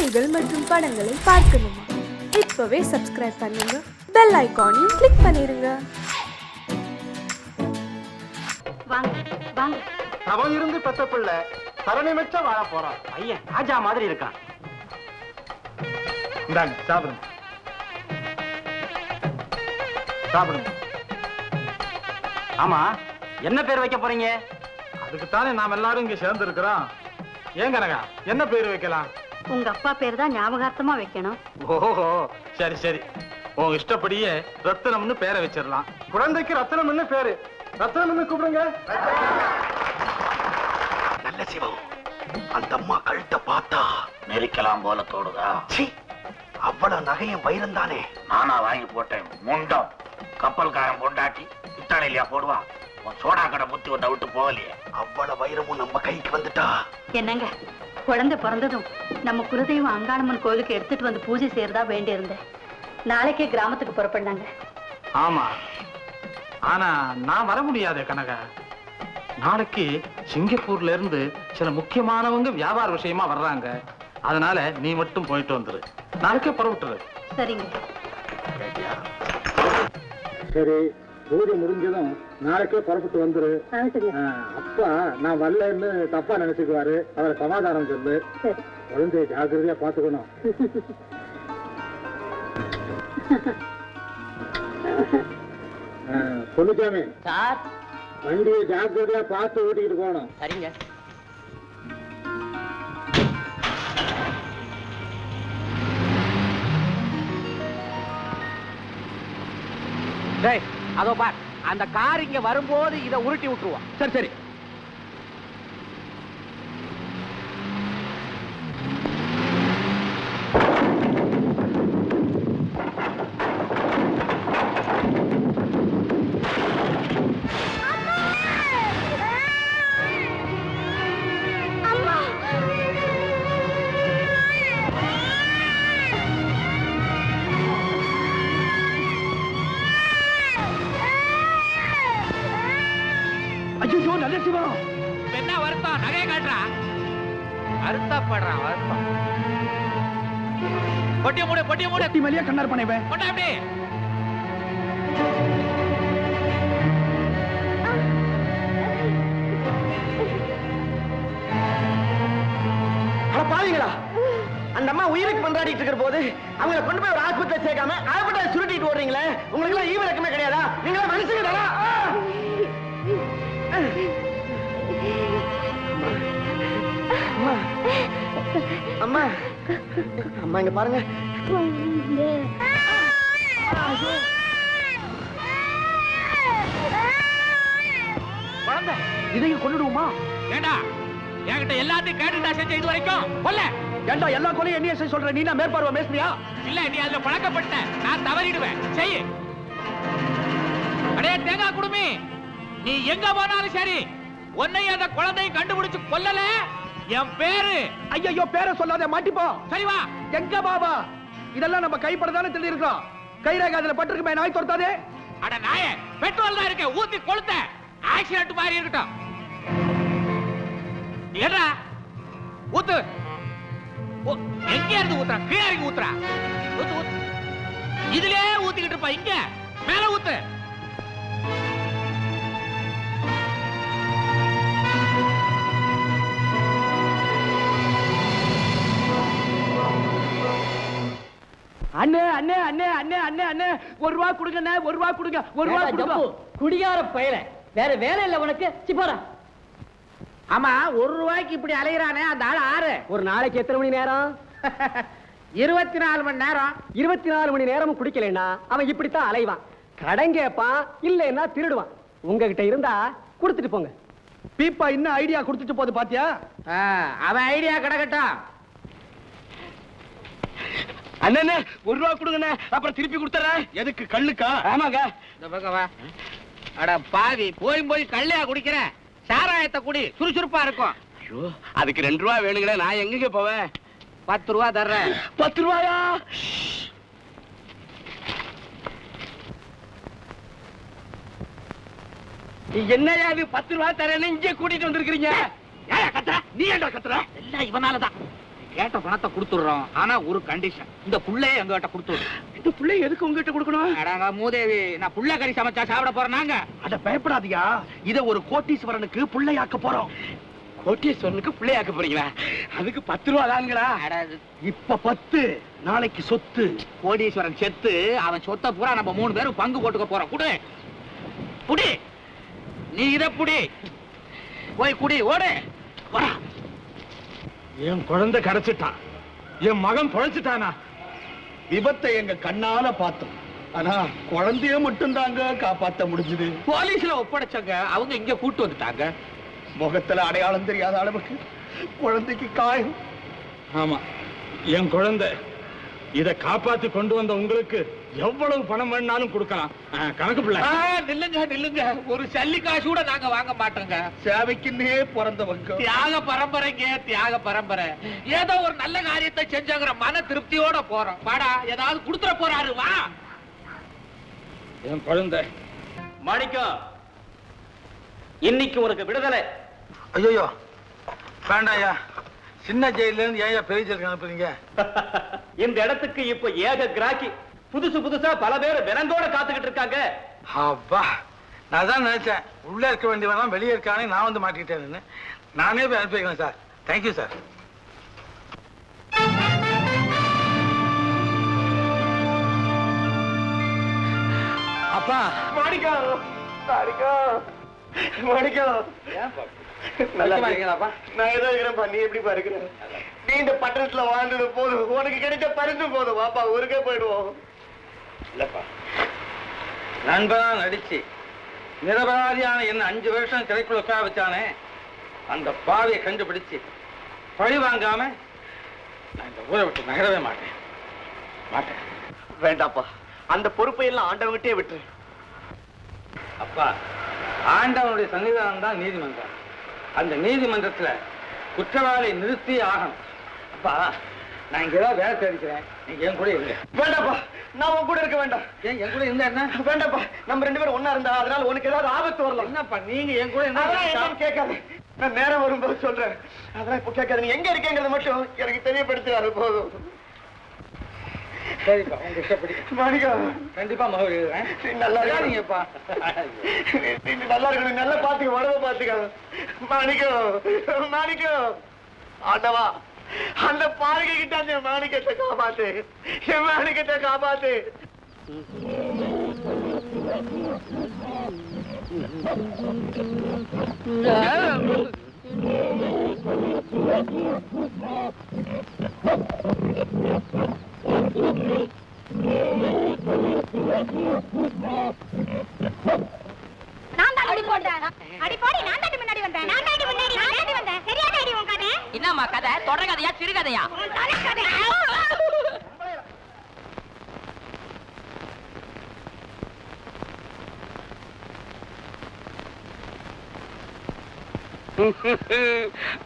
செய்திகள் மற்றும் படங்களை பார்க்கணுமா? இப்பவே சப்ஸ்கிரைப் பண்ணுங்க, பெல் ஐகானையும் கிளிக் பண்ணிருங்க. அவன் இருந்து பெத்த பிள்ளை தரணி வச்ச வாழ போறான். பையன் ராஜா மாதிரி இருக்கான். இந்தாங்க சாப்பிடுங்க, சாப்பிடுங்க. ஆமா, என்ன பேர் வைக்க போறீங்க? அதுக்குத்தானே நாம் எல்லாரும் இங்க சேர்ந்து இருக்கிறோம். ஏன் கனகா, என்ன பேர் வைக்கலாம்? உங்க அப்பா பேர் தான் ஞாபகார்த்தமா வைக்கணும். ஓஹோ, சரி சரி, உங்க இஷ்டப்படியே ரத்தினம்னு பேரை வச்சிடலாம். குழந்தைக்கு ரத்தினம்னு பேரு. ரத்தினம்னு கூப்பிடுங்க. நல்ல சிவம், அந்த அம்மா கழுத்தை பார்த்தா நெரிக்கலாம் போல தோடுதா? அவ்வளவு நகையும் வைரம் தானே. நானா வாங்கி போட்டேன். முண்டம் கப்பல்காரன் பொண்டாட்டி இத்தாலியா போடுவான். சோடா கடை புத்தி வந்த விட்டு போகலையே. அவ்வளவு வைரமும் நம்ம கைக்கு வந்துட்டா. என்னங்க, குழந்தை பிறந்ததும் நம்ம குலதெய்வம் அங்காளம்மன் கோயிலுக்கு எடுத்துட்டு வந்து பூஜை செய்யறதா வேண்டி இருந்தேன். நாளைக்கே கிராமத்துக்கு புறப்படாங்க. ஆமா, ஆனா நான் வர முடியாதே கனகா. நாளைக்கு சிங்கப்பூர்ல இருந்து சில முக்கியமானவங்க வியாபார விஷயமா வர்றாங்க. அதனால நீ மட்டும் போயிட்டு வந்துரு. நாளைக்கே புறப்பட்டுரு. சரிங்க. சரி, பூஜை முடிஞ்சதும் நாளைக்கே புறப்பட்டு வந்துரு. அப்பா நான் வரலன்னு தப்பா நினைச்சுக்குவாரு. அவரை சமாதானம் சொல்லு. குழந்தைய ஜாக்கிரதையா பாத்துக்கணும். சொல்லுச்சாமி சார், வண்டியை ஜாக்கிரதையா பார்த்து ஓட்டிக்கிட்டு போகணும். சரிங்க. டேய், அதோ பார், அந்த கார் இங்க வரும்போது இத உருட்டி விட்டுருவோம். சரி சரி. ஐயோ, நல்ல சிவம், என்ன வருத்தம்? நகைய காட்டுறா. வருத்தப்படுறான், வருத்தம். பொட்டிய மூடு, பொட்டிய மூடு. தீ மலியா கண்ணார் பண்ணவே கொண்டா. அப்படி பாவீங்களா, அந்த அம்மா உயிருக்கு பண்றாடிட்டு இருக்கிற போது அவங்களை கொண்டு போய் ஒரு ஆஸ்பத்திரி சேர்க்காம ஆஸ்பத்திரி சுருட்டிட்டு ஓடுறீங்களே. உங்களுக்கு எல்லாம் ஈவு இறக்கமே கிடையாதா? நீங்களா மனுஷங்க தானா? அம்மா, அம்மா, அம்மா, இங்க பாருங்க. குழந்தை இதையும் கொண்டுடுவோமா? ஏண்டா, என்கிட்ட எல்லாத்தையும் கேட்டுட்டா செஞ்ச இது வரைக்கும் கொல்ல. ஏண்டா எல்லா கொலையும் என்னைய செய்ய சொல்ற? நீ நான் மேற்பார்வை மேஸ்திரியா? இல்ல, நீ அதுல பழக்கப்பட்ட. நான் தவறிடுவேன். செய்யு. அடே தேங்காய் குடுமி, நீ எங்க போனாலும் சரி, உன்னை அந்த குழந்தையை கண்டுபிடிச்சு கொல்லல என் பேரு. ஐயோ, பேரை சொல்லாத, மாட்டிப்போ. சரி வா. எங்க பாபா, இதெல்லாம் நம்ம கைப்படதானே தெரிஞ்சு இருக்கோம். கைரேகை அதுல பட்டிருக்குமே, நாய் துரத்தாதே. அட நாயே, பெட்ரோல் தான் இருக்கு, ஊத்தி கொளுத்த. ஆக்சிடென்ட் மாதிரி இருக்கட்டும். ஏடா ஊத்து. எங்க இருந்து ஊத்துறா? கீழே இறங்கி ஊத்துறா. ஊத்து ஊத்து. இதுலயே ஊத்திக்கிட்டு இருப்பா. இங்க மேல ஊத்து. அண்ணே அண்ணே அண்ணே அண்ணே அண்ணே அண்ணே, ஒரு ரூபா கொடுங்க, ஒரு ரூபா கொடுங்க, ஒரு ரூபா கொடுங்க. குடியார பயல, வேற வேலை இல்ல உனக்கு? சிப்போடா. ஆமா, ஒரு ரூபாய்க்கு இப்படி அலையிறானே அந்த ஆள் ஆறு. ஒரு நாளைக்கு எத்தனை மணி நேரம்? 24 மணி நேரம். 24 மணி நேரமும் குடிக்கலைன்னா அவன் இப்படித்தான் அலைவான். கடன் கேட்பான், இல்லைன்னா திருடுவான். உங்ககிட்ட இருந்தா கொடுத்துட்டு போங்க. பீப்பா இன்னும் ஐடியா கொடுத்துட்டு போது பாத்தியா? அவன் ஐடியா கிடக்கட்டும். அண்ணே, ஒரு ரூபா கொடுங்கண்ணே, அப்புறம் திருப்பி கொடுத்துறேன். எதுக்கு? கல்லுக்கா? ஆமாங்க. இந்த பக்கம் வா. அட பாவி, போய் கல்லையா குடிக்கிற? சாராயத்தை குடி, சுறுசுறுப்பா இருக்கும். ஐயோ, அதுக்கு 2 ரூபா வேணுங்களே, நான் எங்க போவேன்? 10 ரூபா தர்றேன். 10 ரூபாயா? என்னையா இது 10 ரூபா தரேன்னு இங்கே கூட்டிட்டு வந்திருக்கீங்க? ஏன் கத்துற? நீ ஏன்டா கத்துற? எல்லாம் இவனாலதான். கேட்ட பணத்தை கொடுத்துடுறோம். ஆனா ஒரு கண்டிஷன், இந்த புள்ளைய எங்ககிட்ட கொடுத்துடு. இந்த பிள்ளை எதுக்கு உங்ககிட்ட கொடுக்கணும்? அடாங்க மூதேவி, நான் புள்ள கறி சமைச்சா சாப்பிட போறேன். நாங்க அட பயப்படாதீயா, இத ஒரு கோட்டீஸ்வரனுக்கு பிள்ளையாக்க போறோம். கோட்டீஸ்வரனுக்கு பிள்ளையாக்க போறீங்களா? அதுக்கு 10 ரூபா தான்களா? இப்ப 10, நாளைக்கு சொத்து. கோடீஸ்வரன் செத்து அவன் சொத்தை பூரா நம்ம 3 பேரும் பங்கு போட்டுக்க போறோம். குடு குடி, நீ இத புடி, போய் குடி, ஓடு. என் குழந்தை கிடைச்சிட்டான், என் மகன் பொழைச்சிட்டானா? விபத்தை எங்க கண்ணால பார்த்தோம். ஆனா குழந்தைய மட்டும் தாங்க காப்பாத்த முடிஞ்சது. போலீஸ்ல ஒப்படைச்சாங்க, அவங்க இங்க கூட்டு வந்துட்டாங்க. முகத்துல அடையாளம் தெரியாத அளவுக்கு குழந்தைக்கு காயம். ஆமா, என் குழந்தை. இத காப்பாத்தி கொண்டு வந்த உங்களுக்கு எவ்வளவு பணம் வேணாலும் கொடுக்கலாம். கணக்கு பிள்ளை. நில்லுங்க நில்லுங்க, ஒரு சல்லி காசு கூட நாங்க வாங்க மாட்டோங்க. சேவைக்குன்னே பிறந்தவங்க. தியாக பரம்பரைங்க, தியாக பரம்பரை. ஏதோ ஒரு நல்ல காரியத்தை செஞ்சாங்கிற மன திருப்தியோட போறோம். வாடா, ஏதாவது கொடுத்துட போறாரு, வா. என் குழந்தை. மாணிக்கம், இன்னைக்கு உனக்கு விடுதலை. ஐயோ வேண்டாயா, சின்ன ஜெயில இருந்து ஏன் பெரிய ஜெயிலுக்கு அனுப்புறீங்க? இந்த இடத்துக்கு இப்ப ஏக கிராக்கி. புதுசு புதுசா பல பேர் விலங்கோட காத்துக்கிட்டு இருக்காங்க. அப்பா, நான் தான் நினைச்சேன் உள்ள இருக்க வேண்டியவெல்லாம் வெளியே இருக்கானே, நான் வந்து மாட்டிக்கிட்டேன்னு. நானே போய் அனுப்பி வைக்கிறேன் சார். Thank you sir. அப்பா. மாணிக்கம், மாணிக்கம், மாணிக்கம். நல்லா இருக்கீங்களாப்பா? நான் ஏதோ இருக்கிறேன்ப்பா, நீ எப்படிப்பா இருக்கிற? நீ இந்த பட்டணத்துல வாழ்ந்தது போதும், உனக்கு கிடைச்ச பரிசு போதும். வாப்பா, ஊருக்கே போயிடுவோம். இல்லப்பா, நண்பனா நடிச்சு நிரபராதியான என்ன 5 வருஷம் சிறைக்குள்ள உட்கார வச்சானே, அந்த பாவியை கண்டுபிடிச்சு பழி வாங்காம நான் இந்த ஊரை விட்டு நகரவே மாட்டேன். மாட்டேன். வேண்டாப்பா, அந்த பொறுப்பை எல்லாம் ஆண்டவங்கிட்டே விட்டு. அப்பா, ஆண்டவனுடைய சன்னிதானம் தான் நீதிமன்றம். அந்த நீதிமன்றத்துல குற்றவாளி நிறுத்தி ஆகணும். அப்பா, நான் இங்க ஏதாவது வேலை தேடிக்கிறேன், நீங்க என் கூட இருங்க. வேண்டாப்பா, நான் உன் கூட இருக்க வேண்டாம். ஏன் என் கூட இருந்தா என்ன? வேண்டாப்பா, நம்ம 2 பேரும் ஒண்ணா இருந்தா அதனால உனக்கு ஏதாவது ஆபத்து வரலாம். என்னப்பா, நீங்க என் கூட அதெல்லாம் இருந்தா என்னன்னு கேட்காது. நான் நேரம் வரும்போது சொல்றேன். அதெல்லாம் இப்ப கேட்காது. நீ எங்க இருக்கேங்கிறது மட்டும் எனக்கு தெரியப்படுத்தினாரு போதும். சரிப்பா, உங்க இஷ்டப்படி. மாணிக்கம், கண்டிப்பா மகன் எழுதுறேன். நீ நல்லா நீங்கப்பா. நீ நல்லா இருக்கணும். நல்லா பாத்துக்க, உடம்ப பாத்துக்க. மாணிக்கம், மாணிக்கம், ஆண்டவா, அந்த பாருங்க கிட்ட அந்த மாணிக்கத்தை காப்பாத்து, என் மாணிக்கத்தை காப்பாத்து. என்னம்மா கதை? தொடர கதையா சிறுகதையா?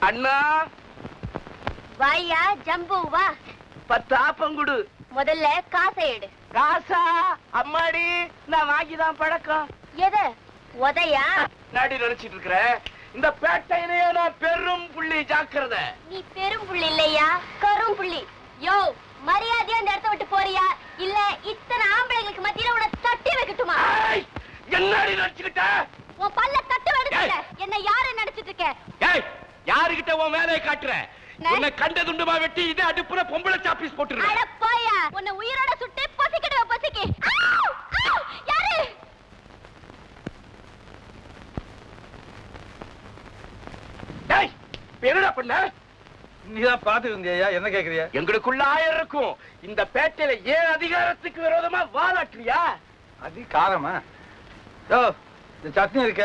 அண்ணா, வாயா ஜம்பு வா. 10 ஆப்பம் கொடு. முதல்ல காசை எடு. காசா? அம்மாடி, நான் வாங்கிதான் பழக்கம். எது உதையா? நாடி நினைச்சிட்டு இருக்கிற இந்த பேட்டையிலேயே நான் பெரும் புள்ளி, ஜாக்கிரதை. நீ பெரும் புள்ளி இல்லையா, கரும் புள்ளி. யோ, மரியாதையா இந்த இடத்த விட்டு போறியா, இல்ல இத்தனை ஆம்பளைங்களுக்கு மத்தியில உன தட்டி வைக்கட்டுமா? என்னடி நினைச்சுக்கிட்ட? உன் பல்ல தட்டு வெடுக்கல. என்ன யாரு நினைச்சிட்டு இருக்க? ஏய், யாருகிட்ட உன் வேலையை காட்டுற? உன்னை கண்ட துண்டுமா வெட்டி இதே அடுப்புல பொம்பளை சாப்பீஸ் போட்டுரு. அட போயா, உன்னை உயிரோட சுட்டு பசிக்கிடுவ பசிக்கு. யாரு? ஏய், என்னடா பண்ண? நீதான் பாத்துட்டு இருந்தியா, என்ன கேக்குறியா? எங்களுக்குள்ள 1000 இருக்கும். இந்த பேட்டையில ஏன் அதிகாரத்துக்கு விரோதமா வாலாட்டுறியா? அதிகாரமா? யோ, இந்த சட்னி இருக்க,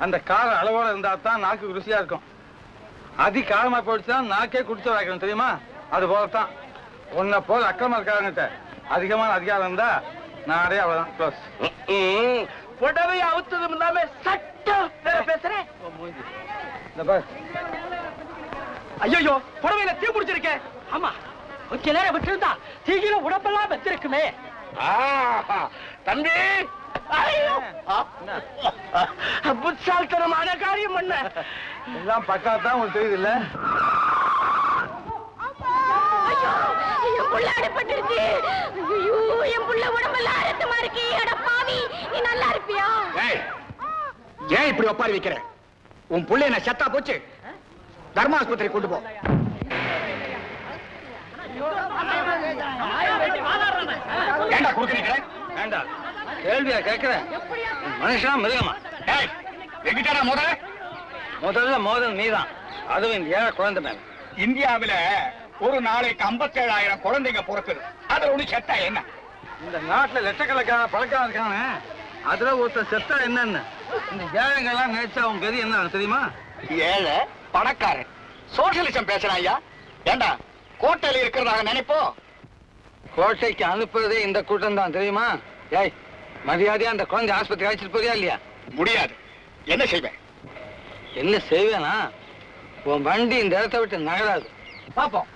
அந்த காரம் அளவோட இருந்தா தான் நாக்கு ருசியா இருக்கும். அதிகாரமா போயிடுச்சுதான் நாக்கே குடிச்சு வைக்கணும், தெரியுமா? அது போலத்தான் உன்னை போல அக்கிரமா இருக்காங்கிட்ட அதிகமான அதிகாரம் இருந்தா நானே அவ்வளவுதான் க்ளோஸ். புடவை அவுத்ததும் இல்லாம சட்டம் பேசுறேன். ஐயோ, புடவையில தீ பிடிச்சிருக்கேன். ஆமா, கொஞ்ச நேரம் விட்டு இருந்தா தீயில உடம்பெல்லாம் வச்சிருக்குமே. தம்பி, புத்தால்தனமான காரியம் பண்ண. எல்லாம் பக்காத்தான் உங்களுக்கு தெரியுது இல்ல? புள்ள அடிபட்டுருச்சு. ஐயோ, என் புள்ள உடம்பெல்லாம் ரத்தமா இருக்கு. அட பாவி, நீ நல்லா இருப்பியா? ஏன் இப்படி ஒப்பாரி வைக்கிற? உன் புள்ள என்ன செத்தா போச்சு? தர்மாஸ்பத்திரி கொண்டு போ. ஏண்டா கொடுக்குறீங்க? வேண்டாம், கேள்வியா கேட்கிறேன். மனுஷனா மிருகமா? எங்கிட்டா முதல்ல மோதல் நீதான், அதுவும் இந்த ஏழை குழந்தை மேல. இந்தியாவில ஒரு நாளைக்கு 57,000 குழந்தைங்க பிறக்குது. அதுல ஒண்ணு செத்தா என்ன? இந்த நாட்டுல லட்சக்கணக்கான பழக்கம் இருக்கானே, அதுல ஒருத்தர் செத்தா என்னன்னு இந்த ஏழைங்க எல்லாம் நினைச்சா அவன் பெரிய என்ன தெரியுமா? ஏழை பணக்காரன் சோசியலிசம் பேசுறான் ஐயா. ஏண்டா கோட்டையில இருக்கிறதாக நினைப்போ? கோட்டைக்கு அனுப்புறதே இந்த கூட்டம் தான் தெரியுமா? ஏய், மரியாதையா அந்த குழந்தை ஆஸ்பத்திரி அழைச்சிட்டு போறியா இல்லையா? முடியாது. என்ன செய்வேன்? என்ன செய்வேனா? உன் வண்டி இந்த இடத்தை விட்டு நகராது. பாப்போம்.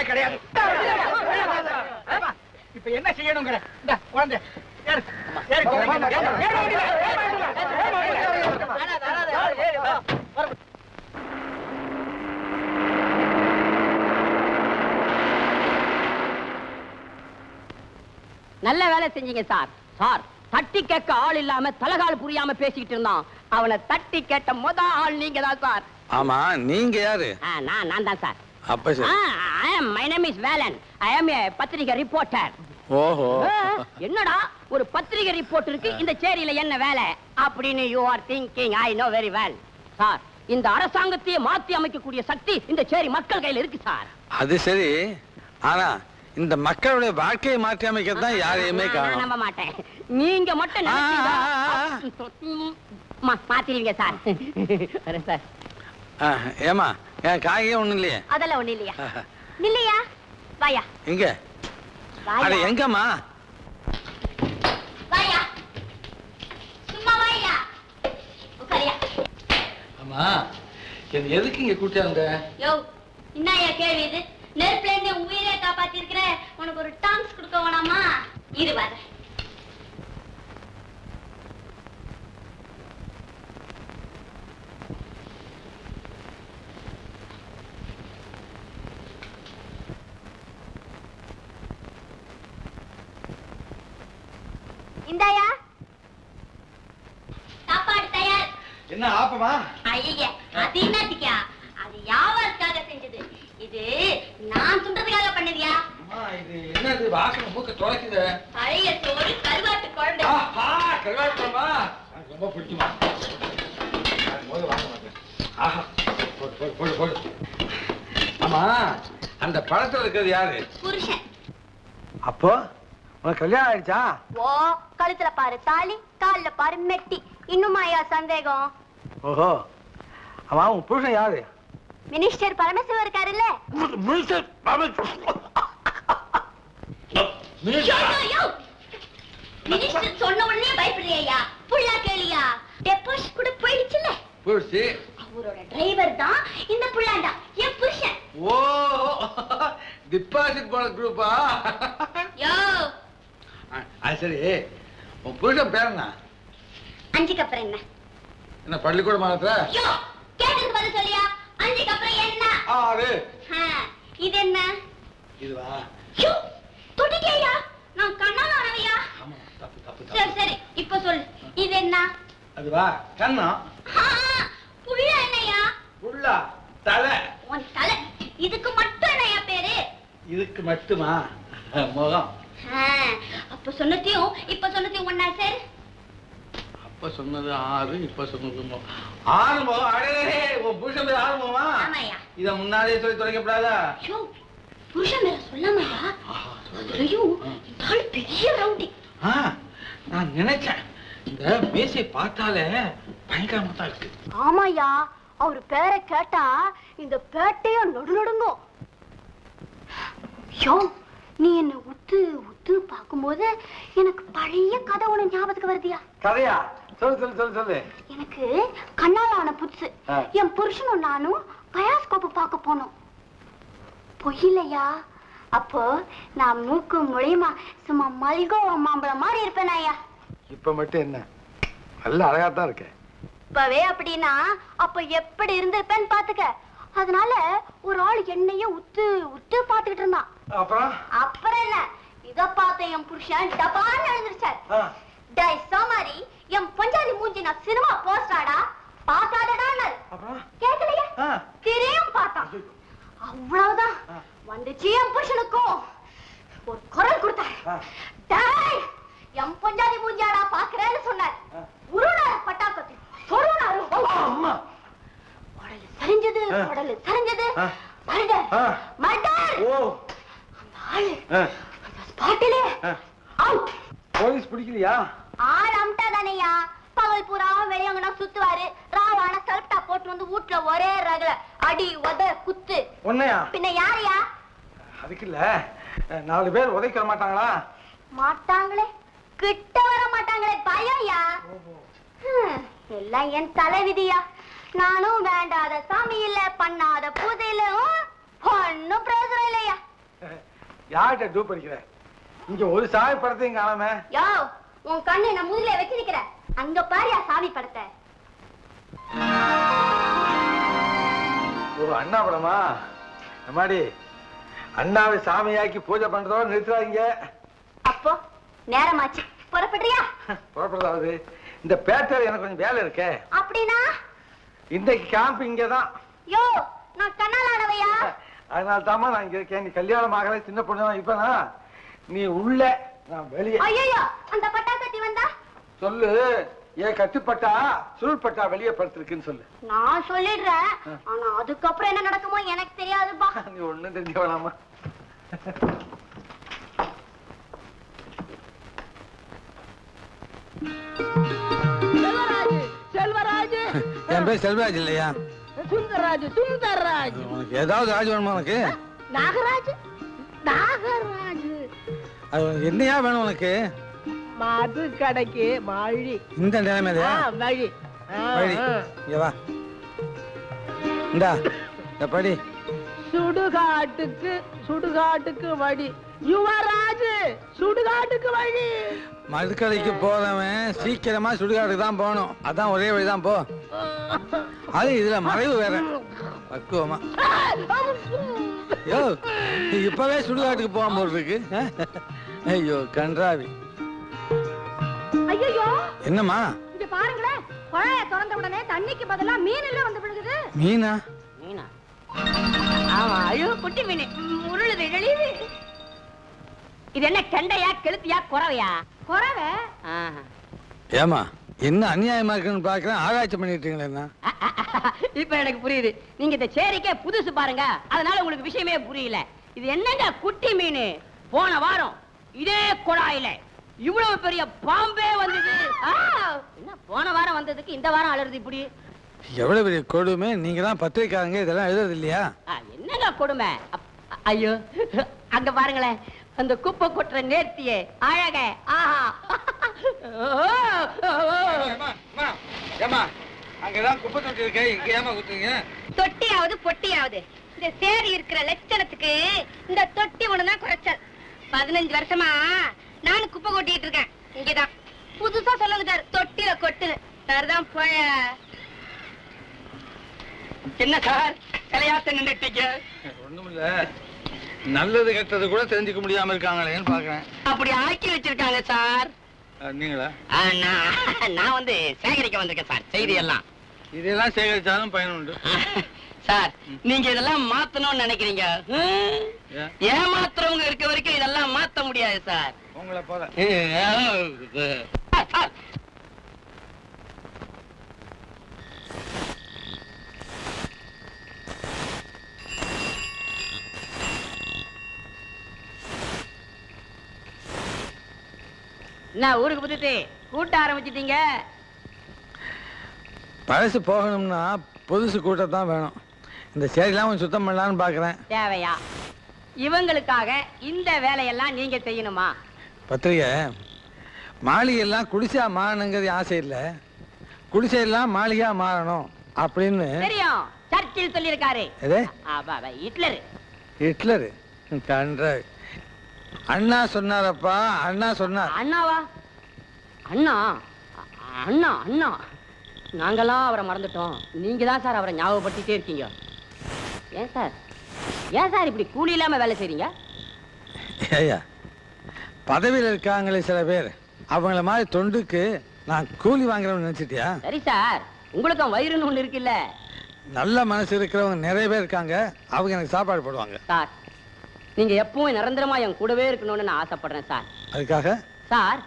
கிடையாது. இப்ப என்ன செய்யணுங்கிற குழந்தை நல்ல வேலை செஞ்சீங்க சார். சார், தட்டி கேட்க ஆள் இல்லாம தலகால் புரியாம பேசிக்கிட்டு இருந்தான். அவனை தட்டி கேட்ட ஆள் நீங்க தான் சார். ஆமா, நீங்க யாரு? நான் தான் சார். அப்ப சரி. My name is Velan. I am a பத்திரிகை ரிப்போர்ட்டர். ஓஹோ. என்னடா ஒரு பத்திரிகை ரிப்போர்ட்டருக்கு இந்த சேரியில என்ன வேலை அப்படின்னு you are thinking. I know very well sir. இந்த அரசாங்கத்தையே மாத்தி அமைக்கக்கூடிய சக்தி இந்த சேரி மக்கள் கையில இருக்கு சார். அது சரி, ஆனா இந்த மக்களுடைய வாழ்க்கையை மாற்றி அமைக்கத்தான் யாரையுமே காணோம். நம்ப மாட்டேன். நீங்க மட்டும் மாத்திருவீங்க சார். சார் ஏமா, என் காயே ஒண்ணு இல்லையே? அதெல்லாம் ஒண்ணு இல்லையா? இல்லையா? வாயா. எங்க? அது எங்கம்மா? வாயா, சும்மா வாயா, உட்காரியா. ஆமா, எதுக்கு இங்க கூட்டியாங்க? யோ, என்னையா கேள்வி இது? நெருப்புல இருந்து உயிரை காப்பாத்தி இருக்கிற உனக்கு ஒரு டான்ஸ் கொடுக்க வேணாமா? இரு வர. இந்தாயா, சாப்பாடு தயார். என்ன ஆப்பமா? ஐயா, அது என்னத்துக்கா? அது யாவருக்காக செஞ்சது. இது நான் துண்டதுக்காக பண்ணதியா? இது என்னது வாசனை மூக்க தொலைக்குது? பழைய சோறு கருவாட்டு குழம்பு. கருவாட்டு குழம்பா? ரொம்ப பிடிக்குமா? போது வாங்க மாட்டேன். ஆஹா, போடு போடு போடு. ஆமா, அந்த பழத்துல இருக்கிறது யாரு? புருஷன். அப்போ உனக்கு கல்யாணம் ஆயிடுச்சா? ஓ, கழுத்துல பாரு தாலி, கால்ல பாரு மெட்டி. இன்னுமாயா சந்தேகம்? ஓஹோ. ஆமா, உன் புருஷன் யாரு? மினிஸ்டர் பரமசிவம் இருக்காருல்ல? மினிஸ்டர் மினிஸ்டர் சொன்ன உடனே பயப்படுறியா? புள்ளா கேளியா? டெபாசிட் கூட போயிடுச்சுல்ல? போயிடுச்சு. அவரோட டிரைவர் தான் இந்த புள்ளாண்டா, என் புருஷன். ஓ, டிபாசிட் போன குரூப்பா? யோ, அது சரி, உன் புருஷன் பேர் என்ன? அஞ்சுக்கு அப்புறம் என்ன? என்ன பள்ளிக்கூட மாத்திர? யோ, கேட்டதுக்கு பதில் சொல்லியா? அஞ்சுக்கு அப்புறம் என்ன? ஆறு. இது என்ன? இதுவா? யோ, தொட்டிக்கேயா? நான் கண்ணால ஆனவையா? ஆமா, தப்பு தப்பு. சரி சரி, இப்ப சொல்லு, இது என்ன? அதுவா? கண்ணா. புள்ள என்னையா? புள்ளா தலை. உன் தலை. இதுக்கு மட்டும் என்னையா பேரு? இதுக்கு மட்டுமா? முகம். அப்ப சொன்னதையும் இப்ப சொன்னதையும் ஒண்ணா சார்? அப்ப சொன்னது ஆறு, இப்ப சொன்னது ஆறு முகம். அடே, உன் புருஷன் பேர் ஆறு முகமா? ஆமாயா. இத முன்னாடியே சொல்லி தொலைக்கப்படாதா? யோ, புருஷன் பேர சொல்லாமையா? அதுலயும் இந்த ஆள் பெரிய ரவுடி. நான் நினைச்சேன், இந்த மீசை பார்த்தாலே பயங்கரமா தான் இருக்கு. ஆமாயா, அவர் பேரை கேட்டா இந்த பேட்டையும் நடுநடுங்கும். யோ, நீ என்ன உத்து உத்து பார்க்கும்போது எனக்கு பழைய கதை ஒண்ணு ஞாபகத்துக்கு வருதியா? கதையா? சொல்லு சொல்லு சொல்லு சொல்லு. எனக்கு கண்ணாலான புதுசு. என் புருஷனும் நானும் பயாஸ்கோப்பு பார்க்க போனோம். பொய்யில்லையா? அப்போ நான் மூக்கு முழியுமா சும்மா மல்கோவா மாம்பழம் மாதிரி இருப்பேன் ஐயா. இப்ப மட்டும் என்ன நல்ல அழகாத்தான் இருக்க. இப்பவே அப்படின்னா அப்ப எப்படி இருந்திருப்பேன்னு பாத்துக்க. அதனால ஒரு ஆள் என்னைய உத்து உத்து பாத்துக்கிட்டு இருந்தான். அப்புறம் என்ன, இத பார்த்த என் புருஷன் டபான்னு எழுந்திருச்சார். டேய் சோமாரி, என் பஞ்சாதி மூஞ்சி நான் சினிமா போஸ்டாடா பாத்தாடா. கேட்கலையா? திரையும் பார்த்தான். அவ்வளவுதான். வந்துச்சு என் புருஷனுக்கும் ஒரு குரல் கொடுத்தாரு. டேய் என் பஞ்சாதி மூஞ்சாடா பாக்குறேன்னு சொன்னார். உருளாரு பட்டாக்கத்தி சொருளாரு. உடல் சரிஞ்சது, உடல் சரிஞ்சது. Murder murder. அந்த ஆளு ஸ்பாட்டிலே அவுட். போலீஸ் பிடிக்கலையா? ஆள் அம்ட்டாதானையா. பகல் பூரா வெளியங்கனா சுத்துவாரு. ராவான சல்ப்டா போட்டு வந்து வீட்டுல ஒரே ரகல அடி உத குத்து. உன்னையா? பின்ன யாரையா? அதுக்கு இல்ல, 4 பேர் உதைக்க மாட்டாங்களா? மாட்டாங்களே, கிட்ட வர மாட்டாங்களே, பயம்யா. எல்லாம் என் தலைவிதியா. நானும் வேண்டாத சாமி இல்ல, பண்ணாத பூஜை இல்ல, ஒன்னும் பிரயோஜனம் இல்லையா. யார்கிட்ட டூப் அடிக்கிற? இங்க ஒரு சாமி படத்தையும் காணாம. யோ, உன் கண்ணு நான் முதுகுல வச்சிருக்கிற. அங்க பாரியா சாமி படத்தை. ஓ, அண்ணா படமா? அம்மாடி, அண்ணாவை சாமியாக்கி பூஜை பண்றதோட நிறுத்துறாங்க. அப்போ நேரமாச்சு, புறப்படுறியா? புறப்படுறதாவது. இந்த பேட்டையில எனக்கு கொஞ்சம் வேலை இருக்கே. அப்படின்னா இன்னைக்கு கேம்ப் இங்கதான். யோ, நான் கண்ணாலானவையா? அதனால தாமா நான் இங்க இருக்கேன். நீ கல்யாணம் ஆகல, சின்ன பொண்ணு தான். இப்பனா நீ உள்ள, நான் வெளியே. ஐயோ, அந்த பட்டாக்கத்தி வந்தா சொல்லு. ஏன் கட்டுப்பட்டா சுருள்பட்டா வெளியே படுத்திருக்குன்னு சொல்லு. நான் சொல்லிடுறேன். ஆனா அதுக்கப்புறம் என்ன நடக்குமோ எனக்கு தெரியாதுப்பா. நீ ஒண்ணும் தெரிஞ்ச வேணாமா? செல்வராஜ், செல்வராஜ். என் பேர் செல்வராஜ் இல்லையா? சுந்தரராஜ், சுந்தரராஜ். உனக்கு ஏதாவது ராஜ் வேணுமா உனக்கு? நாகராஜ், நாகராஜ். என்னையா வேணும் உனக்கு? மது கடைக்கு மழி. இந்த நிலைமையா? வழி வழி. இங்க வா. இந்தா படி. சுடுகாட்டுக்கு, சுடுகாட்டுக்கு வழி. யுவராஜ், சுடுகாட்டுக்கு வழி. மதுக்கடைக்கு போறவன் சீக்கிரமா சுடுகாட்டுக்கு தான் போகணும். அதான் ஒரே வழிதான் போ. அது இதுல மறைவு வேற. பக்குவமா. யோ, இப்பவே சுடுகாட்டுக்கு போகாம போறதுக்கு. ஐயோ கன்றாவி. ஐயோ, என்னம்மா? இங்க பாருங்களேன். குழாய திறந்த உடனே தண்ணிக்கு பதிலா மீன் எல்லாம் வந்து விழுகுது. மீனா? மீனா? ஆமா, ஐயோ குட்டி மீன் உருளுது, எழியுது. இது என்ன கெண்டையா, கெளுத்தியா, குறவையா? குறவை. ஏமா என்ன அநியாயமா இருக்குன்னு பாக்குறேன். ஆராய்ச்சி பண்ணிட்டு இருக்கீங்களா? இப்ப எனக்கு புரியுது. நீங்க இந்த சேரிக்கே புதுசு பாருங்க, அதனால உங்களுக்கு விஷயமே புரியல. இது என்னங்க குட்டி மீன்? போன வாரம் இதே குழாயில இவ்வளவு பெரிய பாம்பே வந்தது. என்ன போன வாரம் வந்ததுக்கு இந்த வாரம் அலறுது இப்படி? எவ்வளவு பெரிய கொடுமை. நீங்க தான் பத்திரிக்காரங்க, இதெல்லாம் எழுதுறது இல்லையா? என்னங்க கொடுமை? ஐயோ, அங்க பாருங்களேன், அந்த குப்பை கொட்டுற நேர்த்தியே அழக. ஆஹா, அங்கதான் குப்பை தொட்டி இருக்கு. இங்க ஏமா குத்துங்க? தொட்டியாவது பொட்டியாவது இந்த சேரி இருக்கிற லட்சணத்துக்கு இந்த தொட்டி ஒண்ணுதான் குறைச்சல். 15 வருஷமா நானும் குப்பை கொட்டிட்டு இருக்கேன். இங்கதான் புதுசா சொல்லுங்க தொட்டில கொட்டுன்னு. சரிதான் போய. என்ன சார் சிலையாத்த நின்றுட்டீங்க? ஒண்ணும் இல்ல, நல்லது கெட்டது கூட தெரிஞ்சுக்க முடியாம இருக்காங்களேன்னு பாக்குறேன். அப்படி ஆக்கி வச்சிருக்காங்க சார். நீங்களா? நான் வந்து சேகரிக்க வந்திருக்கேன் சார் செய்தி எல்லாம். இதெல்லாம் சேகரிச்சாலும் பயனுண்டு சார். நீங்க இதெல்லாம் மாத்தணும்னு நினைக்கிறீங்க. ஏமாத்துறவங்க இருக்க வரைக்கும் இதெல்லாம் மாத்த முடியாது சார். உங்களை போல. என்ன ஊருக்கு புதுட்டு கூட்ட ஆரம்பிச்சிட்டீங்க? பழசு போகணும்னா புதுசு கூட்டத்தான் வேணும். இந்த சேரிலாம் கொஞ்சம் சுத்தம் பண்ணலான்னு பாக்குறேன். தேவையா? இவங்களுக்காக இந்த வேலையெல்லாம் நீங்க செய்யணுமா? பத்திரிகை மாளிகையெல்லாம் குடிசையா மாறணுங்கிறது ஆசை இல்லை, குடிசையெல்லாம் மாளிகையா மாறணும் அப்படின்னு தெரியும். சர்ச்சில் சொல்லியிருக்காரு. ஹிட்லர். ஹிட்லர் கன்ற அண்ணா சொன்னாரப்பா. அண்ணா சொன்னார். அண்ணாவா? அண்ணா அண்ணா அண்ணா நாங்கெல்லாம் அவரை மறந்துட்டோம். நீங்க தான் சார் அவரை ஞாபகப்படுத்திட்டே இருக்கீங்க. ஏன் சார் இப்படி கூலி இல்லாம வேலை செய்றீங்க? ஐயா, பதவியில் இருக்காங்களே சில பேர், அவங்கள மாதிரி தொண்டுக்கு நான் கூலி வாங்குறவன்னு நினைச்சிட்டியா? சரி சார், உங்களுக்கும் வயிறுன்னு ஒண்ணு இருக்குல்ல. நல்ல மனசு இருக்கிறவங்க நிறைய பேர் இருக்காங்க, அவங்க எனக்கு சாப்பாடு போடுவாங்க. சார், நீங்க எப்பவும் நிரந்தரமா என் கூடவே இருக்கணும்னு நான் ஆசைப்படுறேன் சார். அதுக்காக சார்,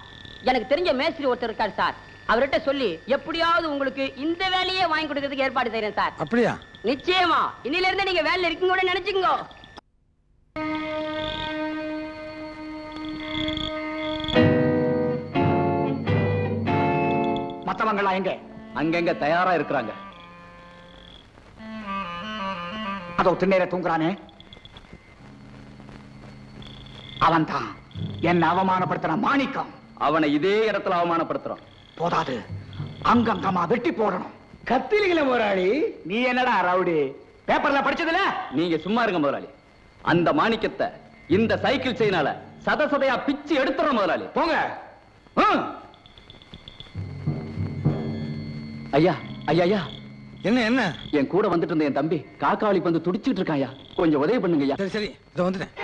எனக்கு தெரிஞ்ச மேஸ்திரி ஒருத்தர் இருக்காரு சார், அவர்கிட்ட சொல்லி எப்படியாவது உங்களுக்கு இந்த வேலையே வாங்கி கொடுக்கறதுக்கு ஏற்பாடு செய்யறேன் சார். அப்படியா? நிச்சயமா. இன்னில இருந்து நீங்க வேலையில இருக்கீங்க நினைச்சுங்க. மத்தவங்களா எங்க? அங்கங்க தயாரா இருக்கிறாங்க. அதோ திண்ணேர தூங்குறானே, அவன் தான் என்ன அவமானப்படுத்துற மாணிக்கம். அவனை இதே இடத்துல அவமானப்படுத்துறான். போதாது, அங்கங்கமா வெட்டி போடணும். கத்திலிகள முதலாளி, நீ என்னடா ரவுடி? பேப்பர்ல படிச்சதுல? நீங்க சும்மா இருங்க முதலாளி. அந்த மாணிக்கத்தை இந்த சைக்கிள் செயினால சதசதையா பிச்சு எடுத்துறோம் முதலாளி. போங்க. ஐயா ஐயா ஐயா, என்ன என்ன? என் கூட வந்துட்டு இருந்த என் தம்பி காக்காவளி வந்து துடிச்சிட்டு இருக்கான் ஐயா, கொஞ்சம் உதவி பண்ணுங்க ஐயா. சரி சரி, இதோ வந்துட்டேன்.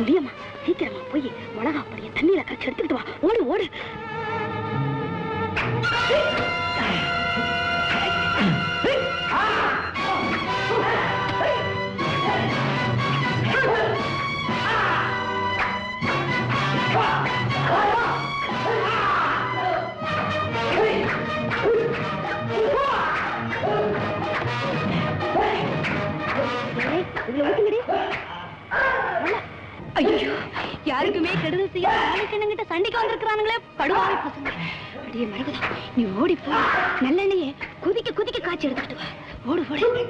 முடியுமா? சீக்கிரமா போய் மிளகா பொடிய தண்ணியில கரைச்சி எடுத்துக்கிட்டு வா. ஓடு ஓடு. ஐயோ, யாருக்குமே கெடுதல் செய்ய நாளைக்கு சண்டைக்கு வந்திருக்கிறானுங்களே படுவாரி பசங்க. அடியே மரகதா, நீ ஓடி போ. நல்லெண்ணையே குதிக்க குதிக்க காய்ச்சி எடுத்துக்கிட்டு வா. ஓடு ஓடு.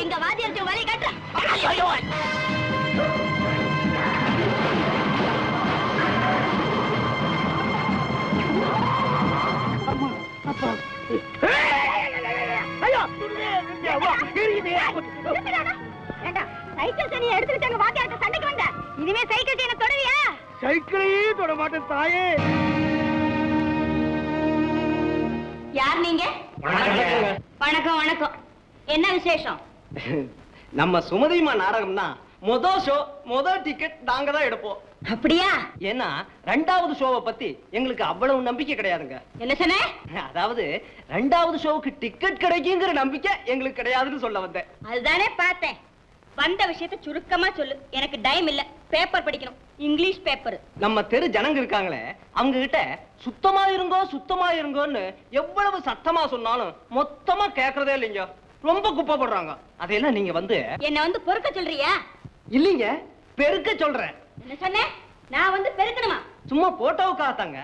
எங்க வாத்தியார் வழி கட்டு. சைக்கிளையே தொட மாட்டேன் தாயே. யார் நீங்க? வணக்கம் வணக்கம். என்ன விசேஷம்? நம்ம சுமதிமா நாடகம்னா முத டிக்கெட் நாங்க தான் எடுப்போம். அப்படியா? ஏன்னா 2வது ஷோவை பத்தி எங்களுக்கு அவ்வளவு நம்பிக்கை கிடையாதுங்க. என்ன சொன்ன? அதாவது 2வது ஷோவுக்கு டிக்கெட் கிடைக்குங்கிற நம்பிக்கை எங்களுக்கு கிடையாதுன்னு சொல்ல வந்தேன். அதுதானே பார்த்தேன். வந்த விஷயத்தை சுருக்கமா சொல்லு. எனக்கு டைம் இல்ல, பேப்பர் படிக்கணும், இங்கிலீஷ் பேப்பர். நம்ம தெரு ஜனங்க இருக்காங்களே, அவங்க கிட்ட சுத்தமா இருங்கோன்னு எவ்வளவு சத்தமா சொன்னாலும் மொத்தமா கேக்குறதே இல்லைங்க. ரொம்ப குப்பை போடுறாங்க. அதையெல்லாம் நீங்க வந்து என்ன வந்து பொறுக்க சொல்றியா? இல்லைங்க, பெருக்க சொல்றேன். என்ன சொன்ன? நான் வந்து பெருக்கணுமா? சும்மா போட்டோவுக்காகத்தாங்க.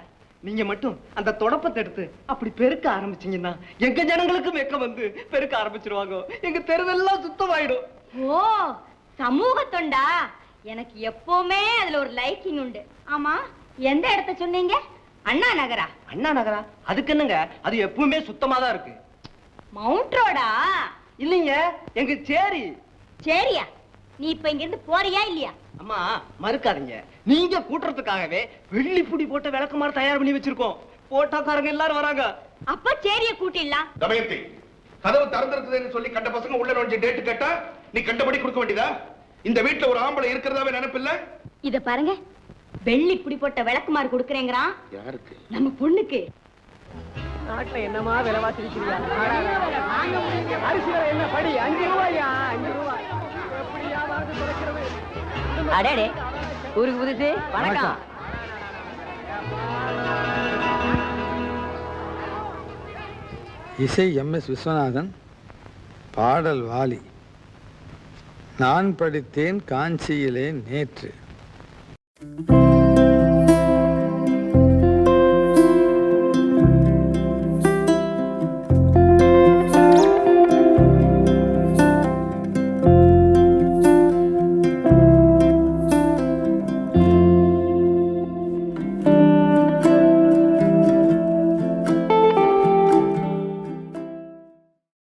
நீங்க மட்டும் அந்த தொடப்பத்தை எடுத்து அப்படி பெருக்க ஆரம்பிச்சீங்கன்னா எங்க ஜனங்களுக்கு வெக்க வந்து பெருக்க ஆரம்பிச்சிருவாங்க. எங்க தெருவெல்லாம் சுத்தமாயிடும். ஓ, சமூக தொண்டா? எனக்கு எப்பவுமே அதுல ஒரு லைக்கிங் உண்டு. ஆமா, எந்த இடத்த சொன்னீங்க? அண்ணா நகரா? அண்ணா நகரா? அதுக்கு என்னங்க, அது எப்பவுமே சுத்தமா தான் இருக்கு. மவுண்ட் ரோடா? இல்லைங்க, எங்க சேரி. சரியா? நீ இப்ப இங்க இருந்து போறியா இல்லையா? அம்மா மறுக்காதீங்க, நீங்க கூட்டுறதுக்காகவே வெள்ளிப்புடி போட்ட விளக்குமாறு தயார் பண்ணி வச்சிருக்கோம். போட்டாக்காரங்க எல்லாரும் வராங்க. அப்ப சேரிய கூட்டிடலாம். தமயந்தி, கதவு திறந்திருக்குதுன்னு சொல்லி கண்ட பசங்க உள்ள நுழைஞ்சு டேட் கேட்டா நீ கண்டபடி கொடுக்க வேண்டியதா? இந்த வீட்டுல ஒரு ஆம்பளை இருக்கிறதாவே நினைப்பில்ல? இத பாருங்க, வெள்ளி புடி போட்ட விளக்குமாறு கொடுக்கறேங்கறான். யாருக்கு? நம்ம பொண்ணுக்கு. நாட்டுல என்னமா விலைவாசி விக்கிறீங்க? அரிசி விலை என்ன படி? 5 ரூபாயா? 5 ரூபாய். எப்படியாவது குறைக்கிறது. அடடே, ஊருக்கு புதுசு. வணக்கம். இசை MS விஸ்வநாதன், பாடல் வாலி. நான் படித்தேன் காஞ்சியிலே நேற்று.